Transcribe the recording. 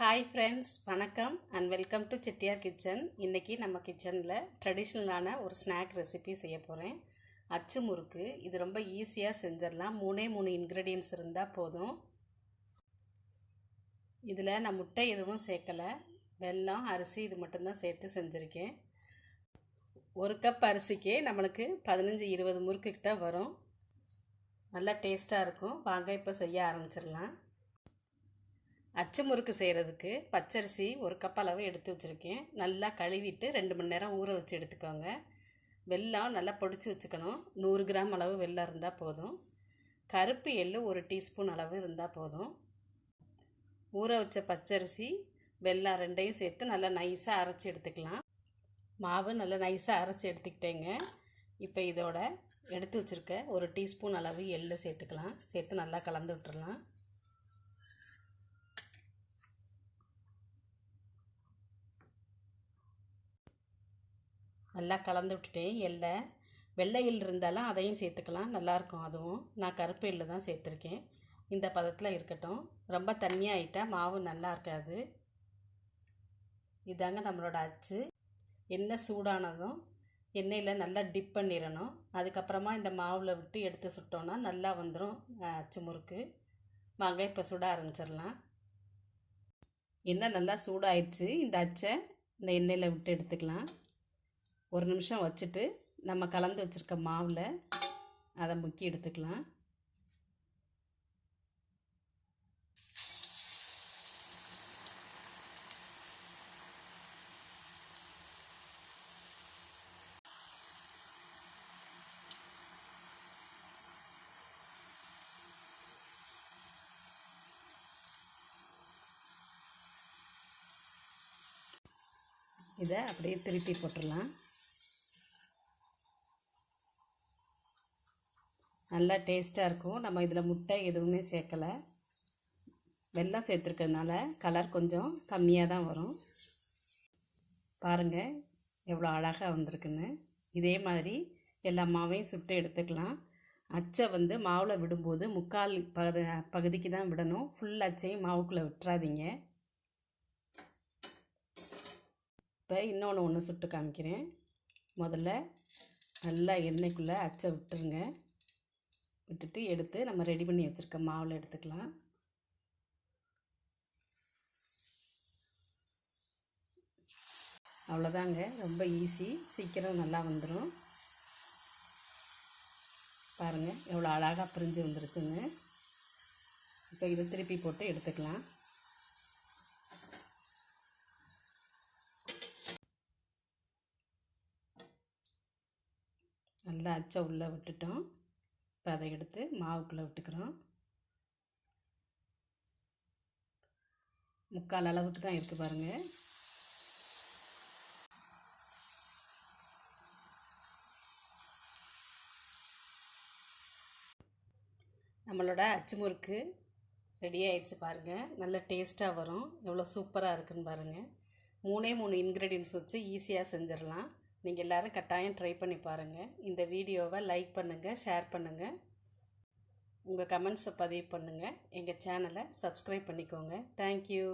Hi friends, வணக்கம் and welcome to Chettiar kitchen. இன்றைக்கி நம்ம கிச்சனில் ட்ரெடிஷ்னலான ஒரு ஸ்நாக் ரெசிபி செய்ய போகிறேன். அச்சு முறுக்கு. இது ரொம்ப ஈஸியாக செஞ்சிடலாம். 3 இன்க்ரீடியன்ட்ஸ் இருந்தால் போதும். இதில் நான் முட்டை எதுவும் சேர்க்கலை, வெல்லம், அரிசி இது மட்டும்தான் சேர்த்து செஞ்சுருக்கேன். 1 கப் அரிசிக்கே நம்மளுக்கு 15-20 முறுக்கு கிட்ட வரும். நல்லா டேஸ்ட்டாக இருக்கும். வாங்க இப்போ செய்ய ஆரம்பிச்சிடலாம். அச்சு முறுக்கு செய்கிறதுக்கு பச்சரிசி 1 கப் அளவு எடுத்து வச்சுருக்கேன். நல்லா கழுவிட்டு 2 மணி நேரம் ஊற வச்சு எடுத்துக்கோங்க. வெல்லம் நல்லா பொடிச்சு வச்சுக்கணும். 100 கிராம் அளவு வெல்லம் இருந்தால் போதும். கருப்பு எள்ளு 1 டீஸ்பூன் அளவு இருந்தால் போதும். ஊற வச்ச பச்சரிசி, வெல்லம் ரெண்டையும் சேர்த்து நல்லா நைஸாக அரைச்சி எடுத்துக்கலாம். மாவு நல்லா நைஸாக அரைச்சி எடுத்துக்கிட்டேங்க. இப்போ இதோட எடுத்து வச்சுருக்க 1 டீஸ்பூன் அளவு எள்ளு சேர்த்துக்கலாம். சேர்த்து நல்லா கலந்து விட்டுறலாம். நல்லா கலந்து விட்டுட்டேன். வெள்ளை எள் இருந்தாலும் அதையும் சேர்த்துக்கலாம், நல்லாயிருக்கும் அதுவும். நான் கருப்பு எள்ளு தான் சேர்த்துருக்கேன். இந்த பதத்தில் இருக்கட்டும். ரொம்ப தண்ணியாகிட்டால் மாவு நல்லா இருக்காது. இதாங்க நம்மளோட அச்சு. எண்ணெய் சூடானதும் எண்ணெயில் நல்லா டிப் பண்ணிடணும். அதுக்கப்புறமா இந்த மாவில் விட்டு எடுத்து சுட்டோன்னா நல்லா வந்துடும் அச்சு முறுக்கு. வாங்க இப்போ சுட ஆரம்பிச்சிடலாம். எண்ணெய் நல்லா சூடாயிடுச்சு. இந்த அச்சை இந்த எண்ணெயில் விட்டு எடுத்துக்கலாம். 1 நிமிஷம் வச்சுட்டு நம்ம கலந்து வச்சுருக்க மாவில் அதை முக்கி எடுத்துக்கலாம். இதை அப்படியே திருப்பி போட்டுடலாம். நல்லா டேஸ்ட்டாக இருக்கும். நம்ம இதில் முட்டை எதுவுமே சேர்க்கலை. வெல்லம் சேர்த்துருக்கிறதுனால கலர் கொஞ்சம் கம்மியாக தான் வரும். பாருங்கள் எவ்வளோ அழகாக வந்திருக்குன்னு. இதே மாதிரி எல்லா மாவையும் சுட்டு எடுத்துக்கலாம். அச்சை மாவில் விடும்போது முக்கால் பகுதிக்கு தான் விடணும். ஃபுல் அச்சையும் மாவுக்குள்ளே விட்டுறாதீங்க. இப்போ இன்னொன்று சுட்டு காமிக்கிறேன். முதல்ல நல்லா எண்ணெய்க்குள்ளே அச்சை விட்டுருங்க. விட்டுட்டு எடுத்து நம்ம ரெடி பண்ணி வச்சுருக்க மாவில் எடுத்துக்கலாம். அவ்வளோதாங்க, ரொம்ப ஈஸி, சீக்கிரம் நல்லா வந்துடும். பாருங்கள் எவ்வளோ அழகாக பிரிஞ்சு வந்துருச்சுன்னு. இப்போ இதை திருப்பி போட்டு எடுத்துக்கலாம். நல்லா அச்சை உள்ளே விட்டுட்டோம். இப்போ அதை எடுத்து மாவுக்குள்ளே விட்டுக்கிறோம். முக்கால் அளவுக்கு தான் இருக்குது பாருங்கள். நம்மளோட அச்சு முறுக்கு ரெடி ஆகிடுச்சு பாருங்கள். நல்ல டேஸ்ட்டாக வரும். எவ்வளோ சூப்பராக இருக்குன்னு பாருங்கள். 3 இன்க்ரீடியன்ட்ஸ் வச்சு ஈஸியாக செஞ்சிடலாம். நீங்கள் எல்லோரும் கட்டாயம் ட்ரை பண்ணி பாருங்கள். இந்த வீடியோவை லைக் பண்ணுங்கள், ஷேர் பண்ணுங்கள், உங்கள் கமெண்ட்ஸை பதிவு பண்ணுங்கள். எங்கள் சேனலை சப்ஸ்கிரைப் பண்ணிக்கோங்க. தேங்க்யூ.